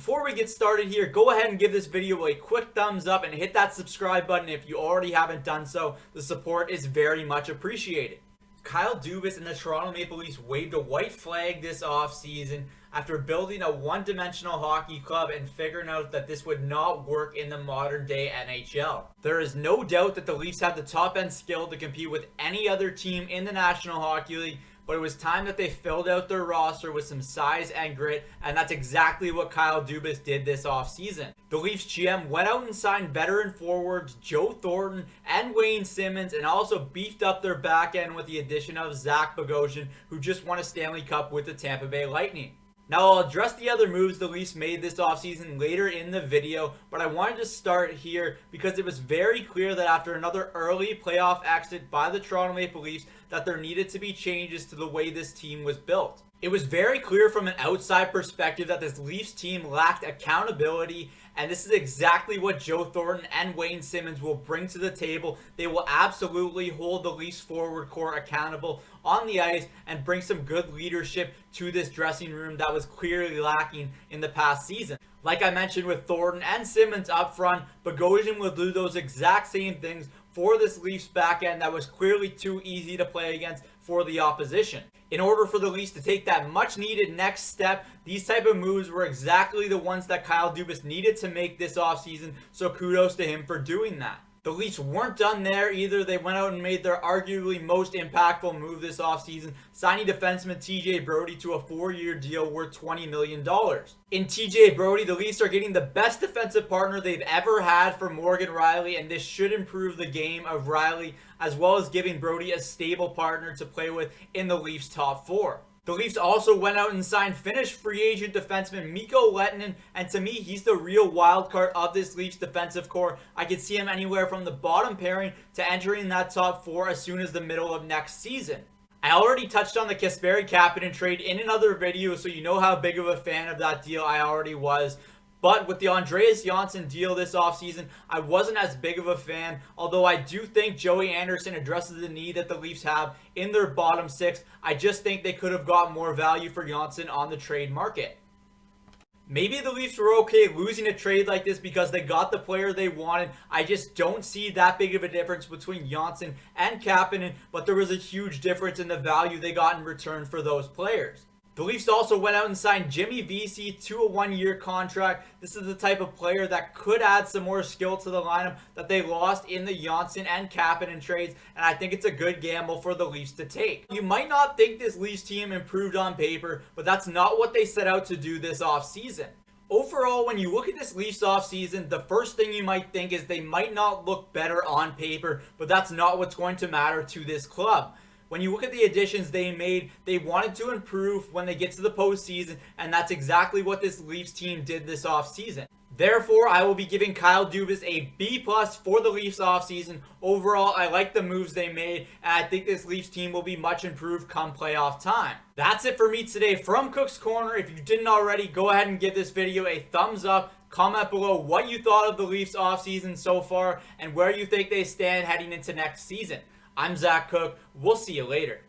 Before we get started here, go ahead and give this video a quick thumbs up and hit that subscribe button if you already haven't done so. The support is very much appreciated. Kyle Dubas and the Toronto Maple Leafs waved a white flag this offseason after building a one-dimensional hockey club and figuring out that this would not work in the modern-day NHL. There is no doubt that the Leafs have the top-end skill to compete with any other team in the National Hockey League, but it was time that they filled out their roster with some size and grit, and that's exactly what Kyle Dubas did this offseason. The Leafs GM went out and signed veteran forwards Joe Thornton and Wayne Simmonds, and also beefed up their back end with the addition of Zach Bogosian, who just won a Stanley Cup with the Tampa Bay Lightning. Now, I'll address the other moves the Leafs made this offseason later in the video, but I wanted to start here because it was very clear that after another early playoff exit by the Toronto Maple Leafs that there needed to be changes to the way this team was built. It was very clear from an outside perspective that this Leafs team lacked accountability, and this is exactly what Joe Thornton and Wayne Simmonds will bring to the table. They will absolutely hold the Leafs forward core accountable on the ice and bring some good leadership to this dressing room that was clearly lacking in the past season. Like I mentioned with Thornton and Simmonds up front, Bogosian will do those exact same things for this Leafs back end that was clearly too easy to play against for the opposition. In order for the Leafs to take that much needed next step, these type of moves were exactly the ones that Kyle Dubas needed to make this offseason, so kudos to him for doing that. The Leafs weren't done there either. They went out and made their arguably most impactful move this offseason, signing defenseman TJ Brodie to a 4-year deal worth $20 million. In TJ Brodie, the Leafs are getting the best defensive partner they've ever had for Morgan Rielly, and this should improve the game of Rielly, as well as giving Brodie a stable partner to play with in the Leafs' top 4. The Leafs also went out and signed Finnish free agent defenseman Mikko Lehtinen, and to me, he's the real wild card of this Leafs defensive core. I could see him anywhere from the bottom pairing to entering that top 4 as soon as the middle of next season. I already touched on the Kasperi-Kapanen trade in another video, so you know how big of a fan of that deal I already was. But with the Andreas Johnsson deal this offseason, I wasn't as big of a fan, although I do think Joey Anderson addresses the need that the Leafs have in their bottom 6. I just think they could have got more value for Johnsson on the trade market. Maybe the Leafs were okay losing a trade like this because they got the player they wanted. I just don't see that big of a difference between Johnsson and Kapanen, but there was a huge difference in the value they got in return for those players. The Leafs also went out and signed Jimmy Vesey to a 1-year contract. This is the type of player that could add some more skill to the lineup that they lost in the Johnsson and Kapanen trades, and I think it's a good gamble for the Leafs to take. You might not think this Leafs team improved on paper, but that's not what they set out to do this offseason. Overall, when you look at this Leafs offseason, the first thing you might think is they might not look better on paper, but that's not what's going to matter to this club. When you look at the additions they made, they wanted to improve when they get to the postseason, and that's exactly what this Leafs team did this offseason. Therefore, I will be giving Kyle Dubas a B+ for the Leafs offseason. Overall, I like the moves they made, and I think this Leafs team will be much improved come playoff time. That's it for me today from Cook's Corner. If you didn't already, go ahead and give this video a thumbs up. Comment below what you thought of the Leafs offseason so far and where you think they stand heading into next season. I'm Zach Cook. We'll see you later.